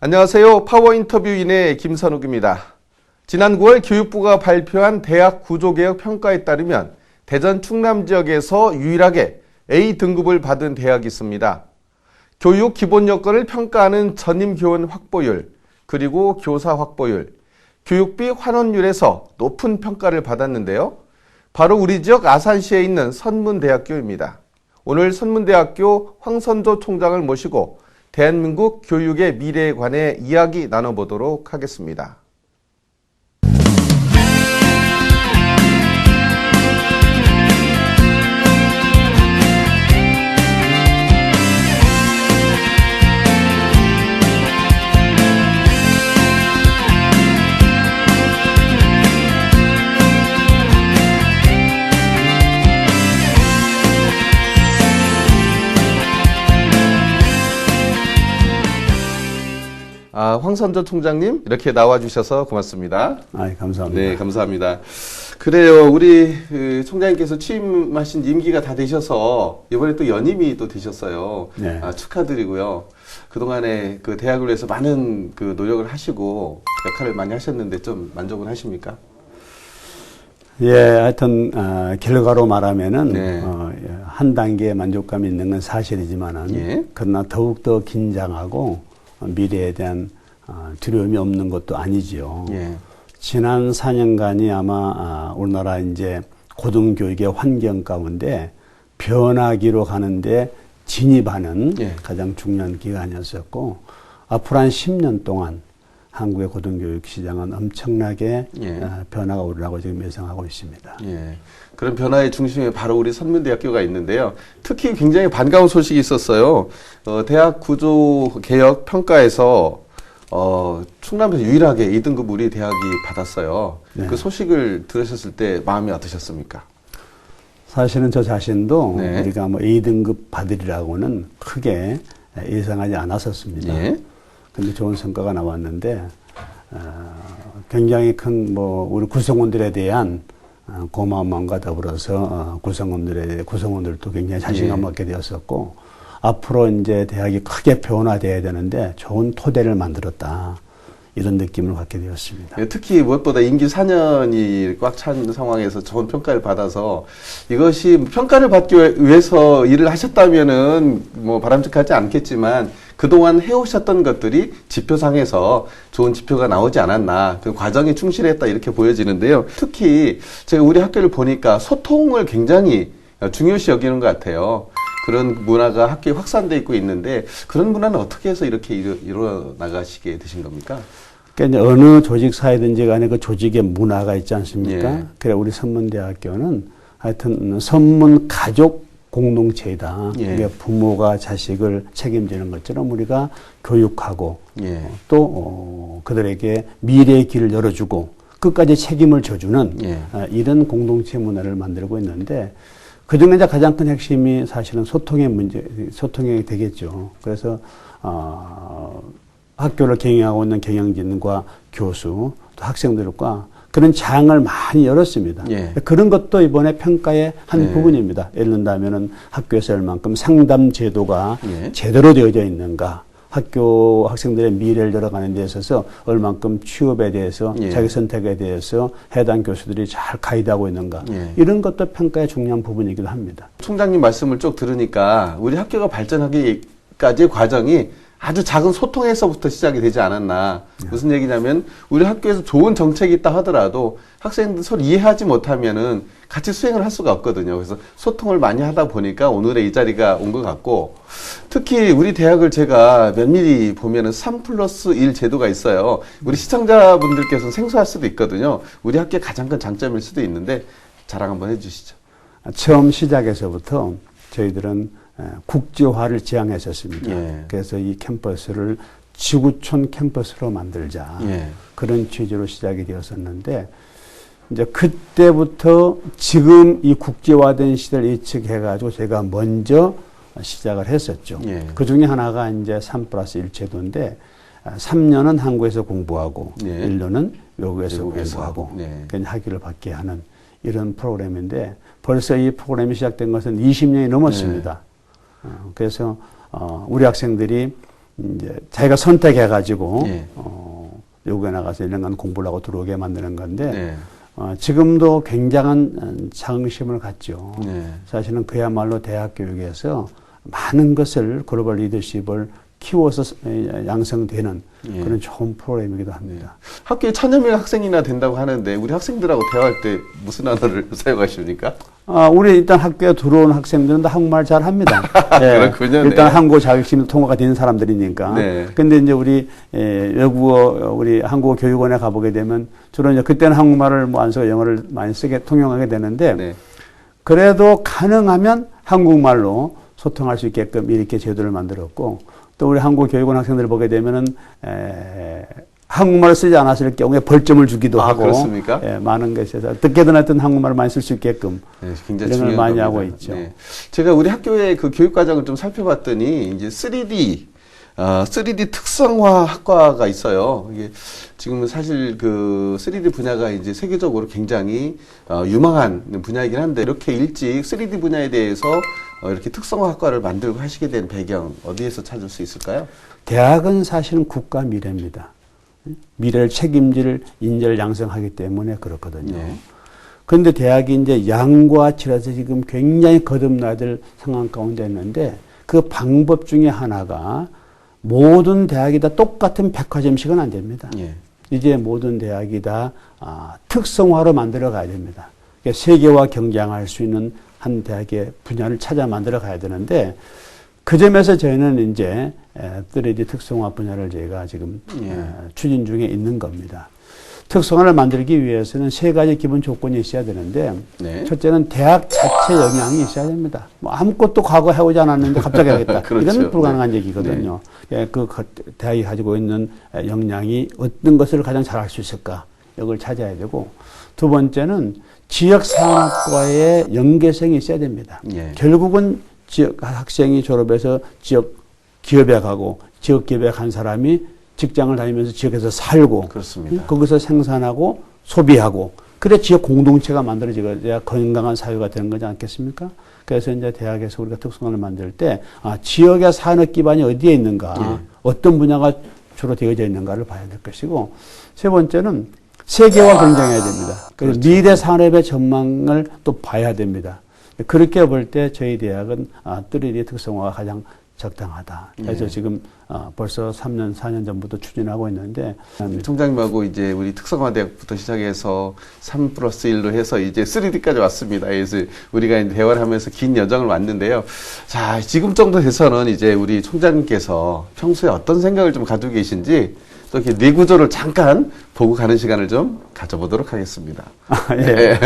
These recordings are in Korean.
안녕하세요. 파워인터뷰인의 김선욱입니다. 지난 9월 교육부가 발표한 대학 구조개혁 평가에 따르면 대전 충남 지역에서 유일하게 A등급을 받은 대학이 있습니다. 교육 기본 여건을 평가하는 전임교원 확보율, 그리고 교사 확보율, 교육비 환원율에서 높은 평가를 받았는데요. 바로 우리 지역 아산시에 있는 선문대학교입니다. 오늘 선문대학교 황선조 총장을 모시고 대한민국 교육의 미래에 관해 이야기 나눠보도록 하겠습니다. 황선조 총장님 이렇게 나와주셔서 고맙습니다. 감사합니다. 네, 감사합니다. 그래요, 우리 총장님께서 취임하신 임기가 다 되셔서 이번에 또 연임이 또 되셨어요. 네. 축하드리고요. 그동안에 그 대학을 위해서 많은 그 노력을 하시고 역할을 많이 하셨는데 좀 만족은 하십니까? 예, 하여튼 결과로 말하면은 네. 한 단계 만족감이 있는 건 사실이지만은 예. 그러나 더욱 더 긴장하고 미래에 대한 두려움이 없는 것도 아니지요. 예. 지난 4년간이 아마 우리나라 이제 고등교육의 환경 가운데 변화기로 가는데 진입하는 예. 가장 중요한 기간이었었고, 앞으로 한 10년 동안 한국의 고등교육 시장은 엄청나게 예. 변화가 오리라고 지금 예상하고 있습니다. 예. 그런 변화의 중심에 바로 우리 선문대학교가 있는데요. 특히 굉장히 반가운 소식이 있었어요. 대학 구조 개혁 평가에서 충남에서 유일하게 2등급 우리 대학이 받았어요. 네. 그 소식을 들으셨을 때 마음이 어떠셨습니까? 사실은 저 자신도 네. 우리가 뭐 A등급 받으리라고는 크게 예상하지 않았었습니다. 예. 근데 좋은 성과가 나왔는데, 굉장히 큰 우리 구성원들에 대한 고마운 마음과 더불어서 구성원들도 굉장히 자신감 예. 얻게 되었었고, 앞으로 이제 대학이 크게 변화돼야 되는데 좋은 토대를 만들었다, 이런 느낌을 갖게 되었습니다. 예, 특히 무엇보다 임기 4년이 꽉 찬 상황에서 좋은 평가를 받아서, 이것이 평가를 받기 위해서 일을 하셨다면은 뭐 바람직하지 않겠지만 그동안 해오셨던 것들이 지표상에서 좋은 지표가 나오지 않았나, 그 과정에 충실했다, 이렇게 보여지는데요. 특히 제가 우리 학교를 보니까 소통을 굉장히 중요시 여기는 것 같아요. 그런 문화가 학교에 확산돼 있고 있는데, 그런 문화는 어떻게 해서 이렇게 이루어 나가시게 되신 겁니까? 그러니까 이제 어느 조직사회든지 간에 그 조직의 문화가 있지 않습니까? 예. 그래, 우리 선문대학교는 하여튼 선문 가족 공동체이다. 예. 그러니까 부모가 자식을 책임지는 것처럼 우리가 교육하고, 예. 또 그들에게 미래의 길을 열어주고 끝까지 책임을 져주는 예. 이런 공동체 문화를 만들고 있는데, 그중에 이제 가장 큰 핵심이 사실은 소통이 되겠죠. 그래서 학교를 경영하고 있는 경영진과 교수, 또 학생들과 그런 장을 많이 열었습니다. 예. 그런 것도 이번에 평가의 한 예. 부분입니다. 예를 든다면은 학교에서 얼만큼 상담 제도가 예. 제대로 되어져 있는가, 학교 학생들의 미래를 열어가는 데 있어서 얼만큼 취업에 대해서, 예. 자기 선택에 대해서 해당 교수들이 잘 가이드하고 있는가, 예. 이런 것도 평가의 중요한 부분이기도 합니다. 총장님 말씀을 쭉 들으니까 우리 학교가 발전하기까지의 과정이 아주 작은 소통에서부터 시작이 되지 않았나. 무슨 얘기냐면, 우리 학교에서 좋은 정책이 있다 하더라도 학생들 서로 이해하지 못하면은 같이 수행을 할 수가 없거든요. 그래서 소통을 많이 하다 보니까 오늘의 이 자리가 온 것 같고, 특히 우리 대학을 제가 면밀히 보면은 3+1 제도가 있어요. 우리 시청자분들께서는 생소할 수도 있거든요. 우리 학교의 가장 큰 장점일 수도 있는데 자랑 한번 해주시죠. 처음 시작에서부터 저희들은 국제화를 지향했었습니다. 예. 그래서 이 캠퍼스를 지구촌 캠퍼스로 만들자. 예. 그런 취지로 시작이 되었었는데, 이제 그때부터 지금 이 국제화된 시대를 예측해가지고 제가 먼저 시작을 했었죠. 예. 그 중에 하나가 이제 3+1 제도인데, 3년은 한국에서 공부하고, 예. 1년은 외국에서 외국에서. 공부하고, 네. 그러니까 학위를 받게 하는 이런 프로그램인데, 벌써 이 프로그램이 시작된 것은 20년이 넘었습니다. 그래서 우리 학생들이 이제 자기가 선택해가지고 예. 외국에 나가서 1년간 공부를 하고 들어오게 만드는 건데 네. 지금도 굉장한 자긍심을 갖죠. 네. 사실은 그야말로 대학 교육에서 많은 것을 글로벌 리더십을 키워서 양성되는 예. 그런 좋은 프로그램이기도 합니다. 학교에 1000여 명 학생이나 된다고 하는데 우리 학생들하고 대화할 때 무슨 언어를 사용하십니까? 우리 일단 학교에 들어온 학생들은 다 한국말 잘 합니다. 그렇군요. 일단 네. 한국어 자격증 통과가 된 사람들이니까. 네. 근데 이제 우리 외국어 우리 한국어 교육원에 가보게 되면 주로 이제 그때는 한국말을 뭐 안 쓰고 영어를 많이 쓰게 통용하게 되는데 네. 그래도 가능하면 한국말로 소통할 수 있게끔 이렇게 제도를 만들었고 또 우리 한국 교육원 학생들을 보게 되면은 한국말을 쓰지 않았을 경우에 벌점을 주기도 하고 그렇습니까? 많은 것에서 어떻게든 하여튼 한국말을 많이 쓸 수 있게끔 네, 굉장히 이런 걸 중요한 많이 겁니다. 하고 있죠. 네. 제가 우리 학교의 그 교육 과정을 좀 살펴봤더니 이제 3D 특성화 학과가 있어요. 이게 지금 사실 그 3D 분야가 이제 세계적으로 굉장히 유망한 분야이긴 한데 이렇게 일찍 3D 분야에 대해서 이렇게 특성화 학과를 만들고 하시게 된 배경 어디에서 찾을 수 있을까요? 대학은 사실은 국가 미래입니다. 미래를 책임질 인재를 양성하기 때문에 그렇거든요. 네. 그런데 대학이 이제 양과 질에서 지금 굉장히 거듭나들 상황 가운데 있는데 그 방법 중에 하나가 모든 대학이 다 똑같은 백화점식은 안 됩니다. 예. 이제 모든 대학이 다 특성화로 만들어 가야 됩니다. 그러니까 세계와 경쟁할 수 있는 한 대학의 분야를 찾아 만들어 가야 되는데 그 점에서 저희는 이제 3D 특성화 분야를 저희가 지금 추진 중에 있는 겁니다. 특성화를 만들기 위해서는 세 가지 기본 조건이 있어야 되는데 네. 첫째는 대학 자체 영향이 있어야 됩니다. 뭐 아무것도 과거 해오지 않았는데 갑자기 하겠다. 그렇죠. 이건 불가능한 얘기거든요. 그 대학이 가지고 있는 역량이 어떤 것을 가장 잘할 수 있을까? 이걸 찾아야 되고 두 번째는 지역 산업과의 연계성이 있어야 됩니다. 예. 결국은 지역 학생이 졸업해서 지역 기업에 가고 지역 기업에 간 사람이 직장을 다니면서 지역에서 살고 그렇습니다. 거기서 생산하고 소비하고 그래 지역 공동체가 만들어져야 건강한 사회가 되는 거지 않겠습니까? 그래서 이제 대학에서 우리가 특성화를 만들 때 지역의 산업 기반이 어디에 있는가 어떤 분야가 주로 되어져 있는가를 봐야 될 것이고 세 번째는 세계와 경쟁해야 됩니다. 그래서 그렇죠. 미래 산업의 전망을 또 봐야 됩니다. 그렇게 볼 때 저희 대학은 3D 특성화가 가장 적당하다. 그래서 지금 벌써 3년, 4년 전부터 추진하고 있는데 총장님하고 이제 우리 특성화대학부터 시작해서 3+1로 해서 이제 3D까지 왔습니다. 그래서 우리가 이제 대화를 하면서 긴 여정을 왔는데요. 자, 지금 정도 돼서는 이제 우리 총장님께서 평소에 어떤 생각을 좀 가지고 계신지 또 이렇게 뇌구조를 잠깐 보고 가는 시간을 좀 가져보도록 하겠습니다. 예.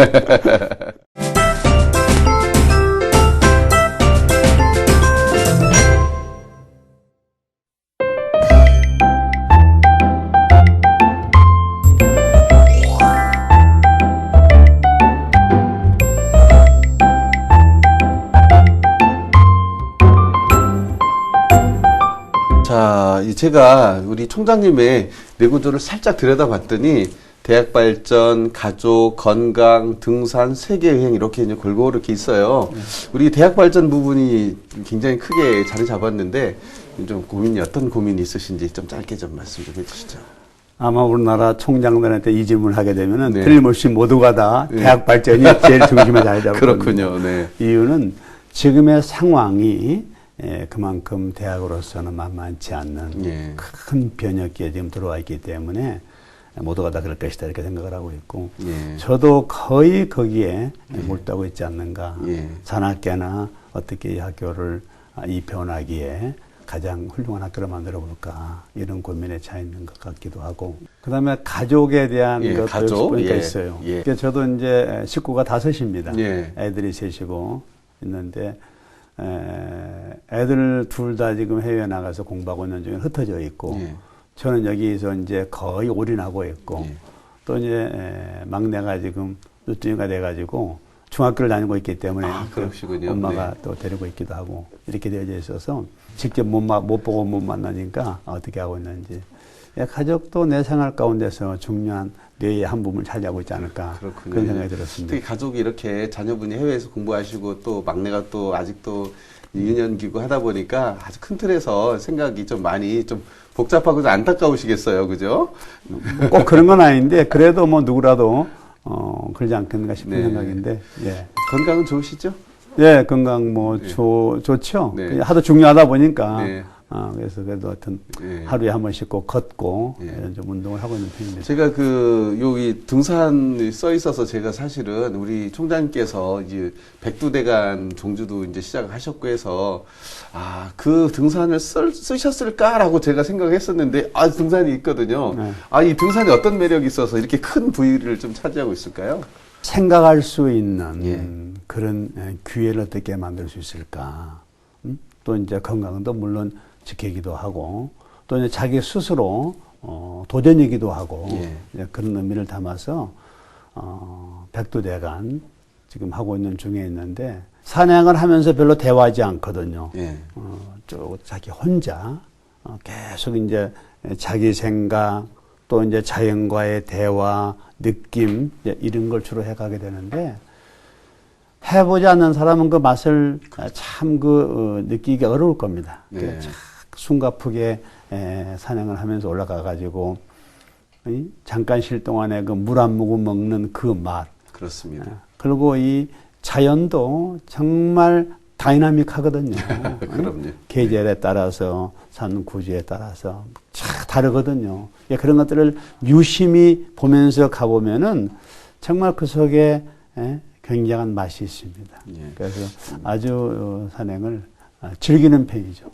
자, 제가 우리 총장님의 뇌구조를 살짝 들여다봤더니 대학 발전, 가족, 건강, 등산, 세계여행 이렇게 이제 골고루 이렇게 있어요. 우리 대학 발전 부분이 굉장히 크게 자리 잡았는데 좀 어떤 고민이 있으신지 좀 짧게 좀 말씀 좀 해주시죠. 아마 우리나라 총장들한테 이 질문을 하게 되면은 네. 틀림없이 모두가 다 대학 발전이 제일 중심에 자리 잡고 그렇군요. 네. 이유는 지금의 상황이 그만큼 대학으로서는 만만치 않는 예. 큰 변혁기에 지금 들어와 있기 때문에 모두가 다 그럴 것이다 이렇게 생각을 하고 있고 예. 저도 거의 거기에 몰두하고 있지 않는가. 예. 산학계나 어떻게 이 학교를 이 변화기에 가장 훌륭한 학교를 만들어 볼까 이런 고민에 차 있는 것 같기도 하고 그다음에 가족에 대한 것도 가족? 보니까 예. 있어요. 예. 그래서 저도 이제 식구가 5입니다. 예. 애들이 셋이고 있는데 애들 둘 다 지금 해외에 나가서 공부하고 있는 중에 흩어져 있고 예. 저는 여기서 이제 거의 올인하고 있고 예. 또 이제 막내가 지금 늦둥이가 돼가지고 중학교를 다니고 있기 때문에 그러시군요. 엄마가 네. 또 데리고 있기도 하고 이렇게 되어져 있어서 직접 못 보고 못 만나니까 어떻게 하고 있는지 가족도 내 생활 가운데서 중요한 뇌의 한 부분을 차지하고 있지 않을까 그렇군요. 그런 생각이 들었습니다. 특히 가족이 이렇게 자녀분이 해외에서 공부하시고 또 막내가 또 아직도 유년기구 하다 보니까 아주 큰 틀에서 생각이 좀 많이 좀 복잡하고 좀 안타까우시겠어요, 그죠? 꼭 그런 건 아닌데 그래도 뭐 누구라도 그러지 않겠는가 싶은 네. 생각인데 예. 건강은 좋으시죠? 예, 건강 뭐 네. 좋죠. 네. 그냥 하도 중요하다 보니까 네. 그래서 그래도 하여튼 네. 하루에 한 번씩 꼭 걷고 네. 이런 좀 운동을 하고 있는 편입니다. 제가 여기 등산이 써 있어서 제가 사실은 우리 총장님께서 이제 백두대간 종주도 이제 시작하셨고 해서 그 등산을 쓰셨을까라고 제가 생각했었는데 등산이 있거든요. 네. 이 등산이 어떤 매력이 있어서 이렇게 큰 부위를 좀 차지하고 있을까요? 생각할 수 있는 예. 그런 기회를 어떻게 만들 수 있을까? 또 이제 건강도 물론 지키기도 하고 또 이제 자기 스스로 도전이기도 하고 예. 이제 그런 의미를 담아서 백두대간 지금 하고 있는 중에 있는데 산행을 하면서 별로 대화하지 않거든요. 예. 쭉 자기 혼자 계속 이제 자기 생각 또 이제 자연과의 대화, 느낌 이런 걸 주로 해가게 되는데 해보지 않는 사람은 그 맛을 참 느끼기 어려울 겁니다. 네. 숨가쁘게 산행을 하면서 올라가가지고 잠깐 쉴 동안에 그 물 한 모금 먹는 그 맛. 그렇습니다. 그리고 이 자연도 정말 다이나믹하거든요. 그럼요. 계절에 따라서 산 구지에 따라서 참 다르거든요. 그런 것들을 유심히 보면서 가보면은 정말 그 속에 굉장한 맛이 있습니다. 예. 그래서 아주 산행을 즐기는 편이죠.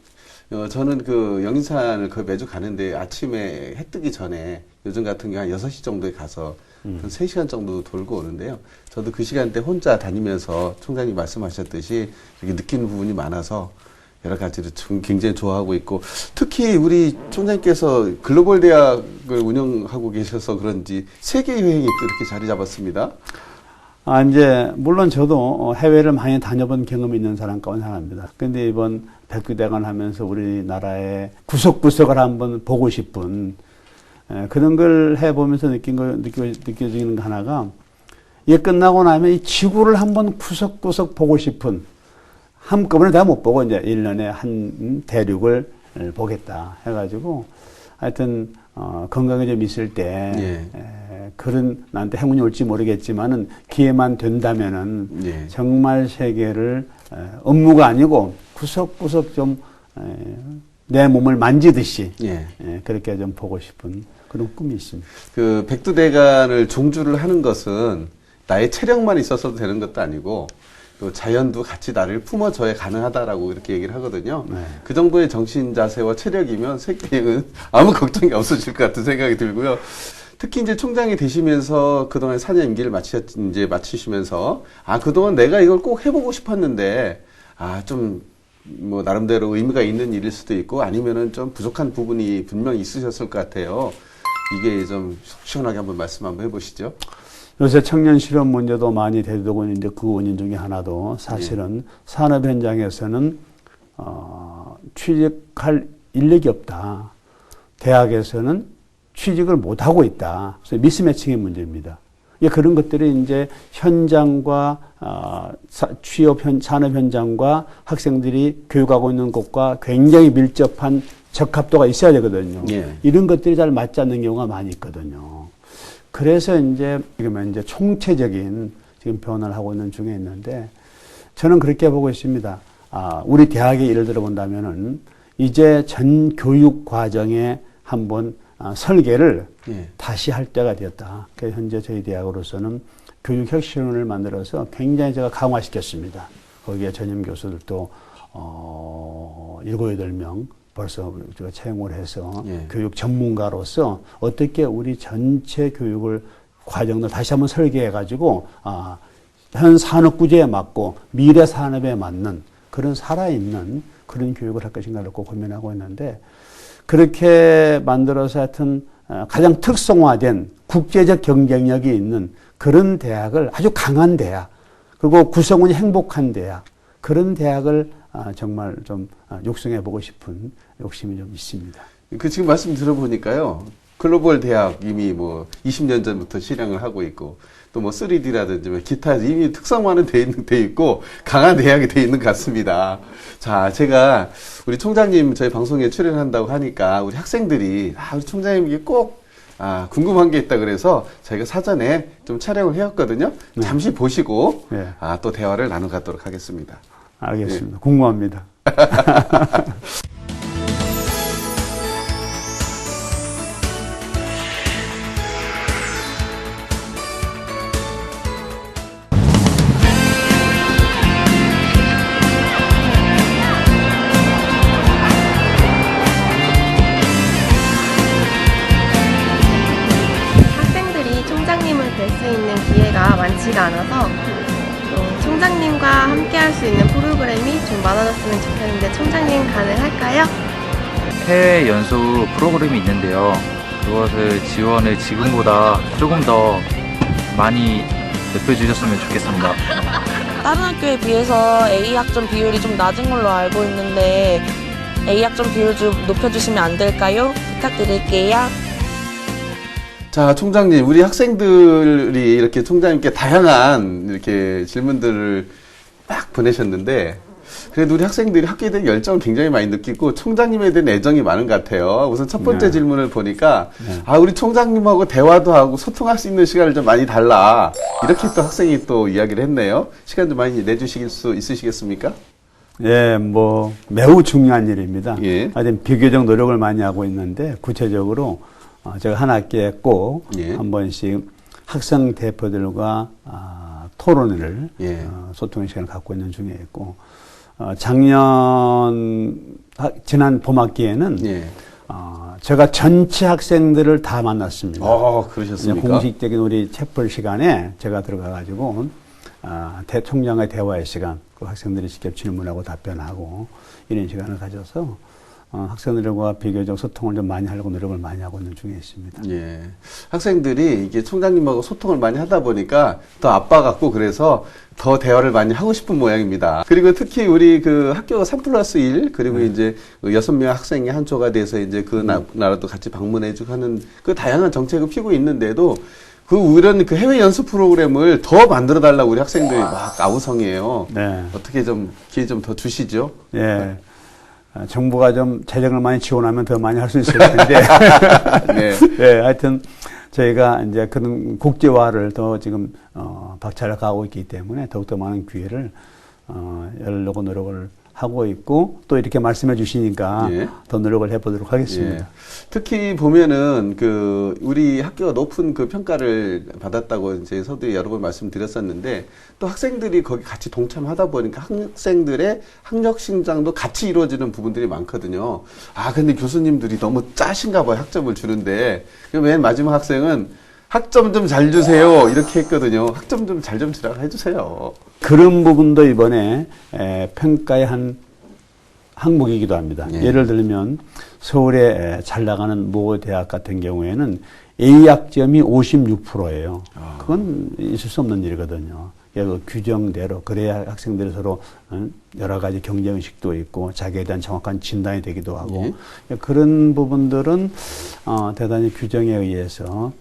저는 그 영인산을 거의 매주 가는데 아침에 해 뜨기 전에 요즘 같은 경우 한 6시 정도에 가서 한 3시간 정도 돌고 오는데요. 저도 그 시간대 혼자 다니면서 총장님 말씀하셨듯이 이렇게 느끼는 부분이 많아서 여러 가지로 굉장히 좋아하고 있고 특히 우리 총장님께서 글로벌 대학을 운영하고 계셔서 그런지 세계 여행이 또 이렇게 자리 잡았습니다. 이제, 물론 저도 해외를 많이 다녀본 경험이 있는 사람 가운데 하나입니다. 근데 이번 백두대간 하면서 우리나라의 구석구석을 한번 보고 싶은, 그런 걸 해보면서 느껴지는 거 하나가, 이게 끝나고 나면 이 지구를 한번 구석구석 보고 싶은, 한꺼번에 다 못 보고 이제 1년에 한 대륙을 보겠다 해가지고, 하여튼, 건강에 좀 있을 때, 그런 나한테 행운이 올지 모르겠지만은 기회만 된다면은 정말 세계를 업무가 아니고 구석구석 좀 내 몸을 만지듯이 그렇게 좀 보고 싶은 그런 꿈이 있습니다. 그 백두대간을 종주를 하는 것은 나의 체력만 있어서도 되는 것도 아니고 또 자연도 같이 나를 품어줘야 가능하다라고 이렇게 얘기를 하거든요. 네. 그 정도의 정신 자세와 체력이면 세계여행은 아무 걱정이 없어질 것 같은 생각이 들고요. 특히 이제 총장이 되시면서 그동안 4년 임기를 마치시면서 그동안 내가 이걸 꼭 해보고 싶었는데 좀 뭐 나름대로 의미가 있는 일일 수도 있고 아니면은 좀 부족한 부분이 분명히 있으셨을 것 같아요. 이게 좀 시원하게 한번 말씀 한번 해보시죠. 요새 청년 실업 문제도 많이 대두되고 있는데 그 원인 중에 하나도 사실은 산업 현장에서는 취직할 인력이 없다. 대학에서는 취직을 못하고 있다. 그래서 미스매칭의 문제입니다. 그런 것들이 이제 현장과 산업 현장과 학생들이 교육하고 있는 곳과 굉장히 밀접한 적합도가 있어야 되거든요. 이런 것들이 잘 맞지 않는 경우가 많이 있거든요. 그래서 이제 지금 이제 총체적인 지금 변화를 하고 있는 중에 있는데 저는 그렇게 보고 있습니다. 우리 대학에 예를 들어 본다면은 이제 전 교육 과정에 한번 설계를 다시 할 때가 되었다. 그래서 현재 저희 대학으로서는 교육혁신원을 만들어서 굉장히 제가 강화시켰습니다. 거기에 전임 교수들도 7, 8명 벌써 우리가 채용을 해서 교육 전문가로서 어떻게 우리 전체 교육을 과정을 다시 한번 설계해가지고 현 산업 구조에 맞고 미래 산업에 맞는 그런 살아있는 그런 교육을 할 것인가를 꼭 고민하고 있는데 그렇게 만들어서 하여튼 가장 특성화된 국제적 경쟁력이 있는 그런 대학을 아주 강한 대학 그리고 구성원이 행복한 대학 그런 대학을 정말 좀 육성해 보고 싶은 욕심이 좀 있습니다. 지금 말씀 들어보니까요. 글로벌 대학 이미 뭐 20년 전부터 실행을 하고 있고 또 뭐 3D라든지 뭐 기타 이미 특성화는 돼 있고 강한 대학이 돼 있는 것 같습니다. 자, 제가 우리 총장님 저희 방송에 출연한다고 하니까 우리 학생들이 우리 총장님에게 꼭 궁금한 게 있다 그래서 저희가 사전에 좀 촬영을 해왔거든요. 네. 잠시 보시고 네. 또 대화를 나눠가도록 하겠습니다. 알겠습니다. 궁금합니다. 학생들이 총장님을 뵐 수 있는 기회가 많지가 않아서 총장님과 함께 할 수 있는 프로그램이 좀 많아졌으면 좋겠는데 총장님 가능할까요? 해외 연수 프로그램이 있는데요. 그것을 지원을 지금보다 조금 더 많이 높여주셨으면 좋겠습니다. 다른 학교에 비해서 A 학점 비율이 좀 낮은 걸로 알고 있는데 A 학점 비율 좀 높여주시면 안 될까요? 부탁드릴게요. 자, 총장님, 우리 학생들이 이렇게 총장님께 다양한 이렇게 질문들을 막 보내셨는데, 그래도 우리 학생들이 학교에 대한 열정을 굉장히 많이 느끼고 총장님에 대한 애정이 많은 것 같아요. 우선 첫 번째 네. 질문을 보니까, 네. 우리 총장님하고 대화도 하고 소통할 수 있는 시간을 좀 많이 달라. 이렇게 또 학생이 또 이야기를 했네요. 시간 좀 많이 내주실 수 있으시겠습니까? 예, 뭐 매우 중요한 일입니다. 예. 하여튼 비교적 노력을 많이 하고 있는데 구체적으로 제가 한 학기에 꼭 한 번씩 학생 대표들과 토론회를 소통의 시간을 갖고 있는 중에 있고 지난 봄학기에는 제가 전체 학생들을 다 만났습니다. 그러셨습니까? 공식적인 우리 채플 시간에 제가 들어가가지고 대통령의 대화의 시간, 그 학생들이 직접 질문하고 답변하고 이런 시간을 가져서 학생들과 비교적 소통을 좀 많이 하려고 노력을 많이 하고 있는 중에 있습니다. 예. 학생들이 이게 총장님하고 소통을 많이 하다 보니까 더 아빠 같고 그래서 더 대화를 많이 하고 싶은 모양입니다. 그리고 특히 우리 그 학교가 3+1 그리고 이제 6명 학생이 한 조가 돼서 이제 그 나라도 같이 방문해주고 하는 그 다양한 정책을 피고 있는데도 이런 그 해외 연수 프로그램을 더 만들어 달라고 우리 학생들이 막 아우성이에요. 네. 어떻게 좀 기회 좀 더 주시죠? 예. 정부가 좀 재정을 많이 지원하면 더 많이 할 수 있을 텐데. 네. 예, 하여튼 저희가 이제 그런 국제화를 더 지금 박차를 가고 있기 때문에 더욱더 많은 기회를 열려고 노력을 하고 있고 또 이렇게 말씀해 주시니까 더 노력을 해보도록 하겠습니다. 예. 특히 보면은 우리 학교가 높은 그 평가를 받았다고 이제 서두에 여러 번 말씀드렸었는데 또 학생들이 거기 같이 동참하다 보니까 학생들의 학력 신장도 같이 이루어지는 부분들이 많거든요. 근데 교수님들이 너무 짜신가 봐요. 학점을 주는데. 맨 마지막 학생은 학점 좀 잘 주세요. 이렇게 했거든요. 학점 좀 잘 좀 주라고 해주세요. 그런 부분도 이번에 평가의 한 항목이기도 합니다. 예를 들면 서울에 잘 나가는 모 대학 같은 경우에는 A 학점이 56%예요. 그건 있을 수 없는 일이거든요. 그 규정대로 그래야 학생들이 서로 여러 가지 경쟁의식도 있고 자기에 대한 정확한 진단이 되기도 하고 그런 부분들은 대단히 규정에 의해서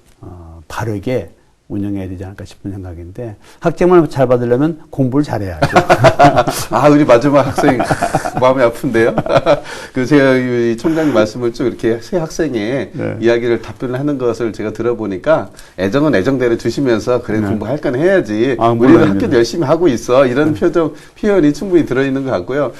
바르게 운영해야 되지 않을까 싶은 생각인데 학점을 잘 받으려면 공부를 잘해야죠. 우리 마지막 학생 마음이 아픈데요. 제가 이 총장님 말씀을 쭉 이렇게 새 학생의 이야기를 답변을 하는 것을 제가 들어보니까 애정은 애정대로 주시면서 그래 공부할 건 해야지. 우리는 학교도 열심히 하고 있어. 이런 표현이 충분히 들어있는 것 같고요.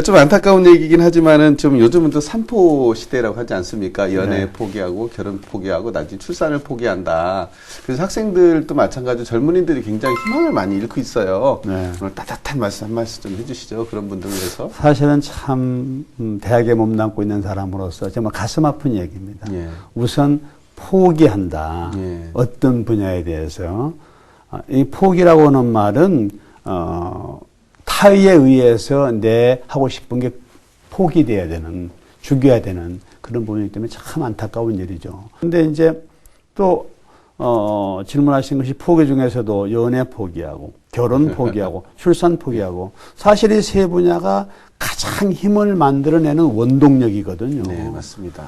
좀 안타까운 얘기긴 하지만은 좀 요즘은 또 삼포 시대라고 하지 않습니까? 연애 포기하고 결혼 포기하고 나중에 출산을 포기한다. 그래서 학생들도 마찬가지로 젊은이들이 굉장히 희망을 많이 잃고 있어요. 오늘 따뜻한 말씀 한 말씀 좀 해주시죠. 그런 분들을 위해서. 사실은 참 대학에 몸담고 있는 사람으로서 정말 가슴 아픈 얘기입니다. 우선 포기한다. 어떤 분야에 대해서. 이 포기라고 하는 말은 타의에 의해서 내 하고 싶은 게 포기돼야 되는, 죽여야 되는 그런 부분이기 때문에 참 안타까운 일이죠. 근데 이제 또 질문하신 것이 포기 중에서도 연애 포기하고 결혼 포기하고 출산 포기하고 사실 이 세 분야가 가장 힘을 만들어내는 원동력이거든요. 네, 맞습니다.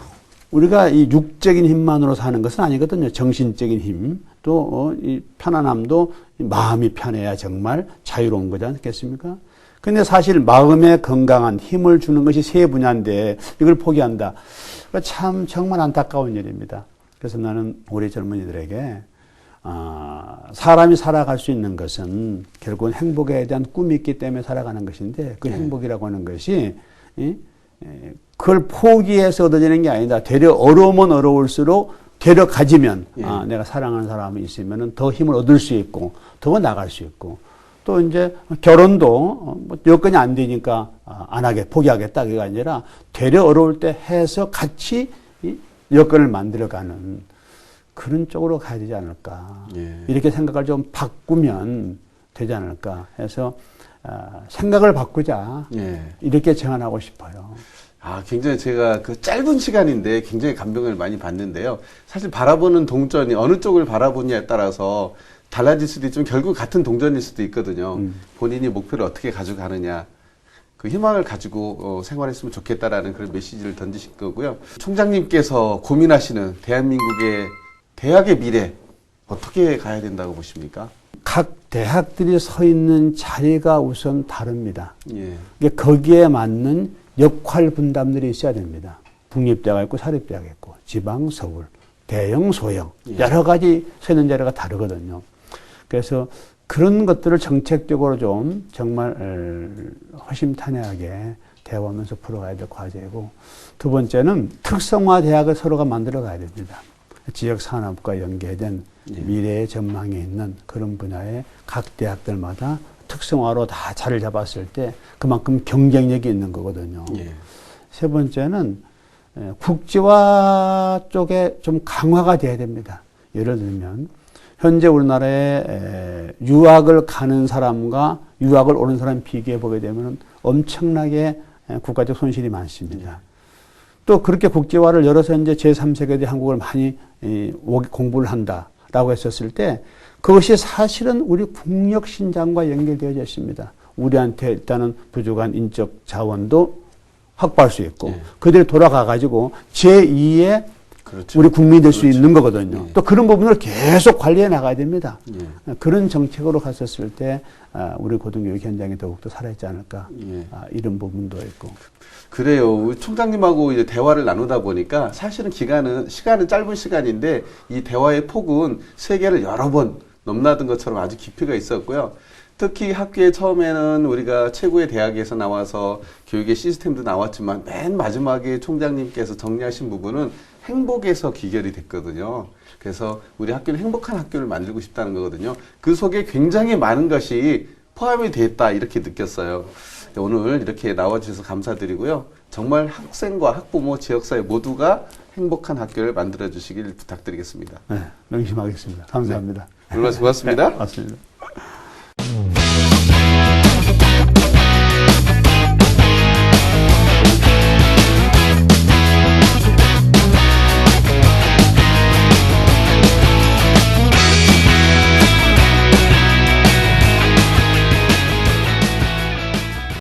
우리가 이 육적인 힘만으로 사는 것은 아니거든요. 정신적인 힘, 또 이 편안함도 마음이 편해야 정말 자유로운 거지 않겠습니까? 근데 사실 마음에 건강한 힘을 주는 것이 세 분야인데 이걸 포기한다. 참 정말 안타까운 일입니다. 그래서 나는 우리 젊은이들에게 사람이 살아갈 수 있는 것은 결국은 행복에 대한 꿈이 있기 때문에 살아가는 것인데 그 행복이라고 하는 것이 그걸 포기해서 얻어지는 게 아니다. 되려 어려우면 어려울수록 되려 가지면 내가 사랑하는 사람이 있으면 더 힘을 얻을 수 있고 더 나갈 수 있고 또 이제 결혼도 뭐 여건이 안 되니까 안 하게 포기하겠다 그게 아니라 되려 어려울 때 해서 같이 여건을 만들어가는 그런 쪽으로 가야 되지 않을까. 이렇게 생각을 좀 바꾸면 되지 않을까 해서 생각을 바꾸자. 이렇게 제안하고 싶어요. 굉장히 제가 그 짧은 시간인데 굉장히 감명을 많이 받는데요. 사실 바라보는 동전이 어느 쪽을 바라보냐에 따라서 달라질 수도 있지만 결국 같은 동전일 수도 있거든요. 본인이 목표를 어떻게 가져가느냐. 그 희망을 가지고 생활했으면 좋겠다라는 그런 메시지를 던지실 거고요. 총장님께서 고민하시는 대한민국의 대학의 미래 어떻게 가야 된다고 보십니까? 각 대학들이 서 있는 자리가 우선 다릅니다. 거기에 맞는 역할 분담들이 있어야 됩니다. 국립대가 있고 사립대가 있고 지방, 서울, 대형, 소형 여러 가지 서 있는 자리가 다르거든요. 그래서 그런 것들을 정책적으로 좀 정말 허심탄회하게 대화하면서 풀어가야 될 과제이고 두 번째는 특성화 대학을 서로가 만들어 가야 됩니다. 지역 산업과 연계된 미래의 전망이 있는 그런 분야의 각 대학들마다 특성화로 다 자리를 잡았을 때 그만큼 경쟁력이 있는 거거든요. 세 번째는 국제화 쪽에 좀 강화가 돼야 됩니다. 예를 들면 현재 우리나라에 유학을 가는 사람과 유학을 오는 사람 비교해 보게 되면 엄청나게 국가적 손실이 많습니다. 또 그렇게 국제화를 열어서 이제 제3세계대 한국을 많이 공부를 한다라고 했었을 때 그것이 사실은 우리 국력 신장과 연결되어져 있습니다. 우리한테 일단은 부족한 인적 자원도 확보할 수 있고 그들이 돌아가 가지고 제2의 우리 국민이 될 수 있는 거거든요. 또 그런 부분을 계속 관리해 나가야 됩니다. 그런 정책으로 갔었을 때 우리 고등교육 현장이 더욱더 살아있지 않을까 이런 부분도 있고. 그래요. 우리 총장님하고 이제 대화를 나누다 보니까 사실은 시간은 짧은 시간인데 이 대화의 폭은 세계를 여러 번 넘나든 것처럼 아주 깊이가 있었고요. 특히 학교에 처음에는 우리가 최고의 대학에서 나와서 교육의 시스템도 나왔지만 맨 마지막에 총장님께서 정리하신 부분은 행복에서 기결이 됐거든요. 그래서 우리 학교는 행복한 학교를 만들고 싶다는 거거든요. 그 속에 굉장히 많은 것이 포함이 됐다 이렇게 느꼈어요. 오늘 이렇게 나와주셔서 감사드리고요. 정말 학생과 학부모, 지역사회 모두가 행복한 학교를 만들어 주시길 부탁드리겠습니다. 네, 명심하겠습니다. 감사합니다. 오늘 말씀 고맙습니다. 맞습니다.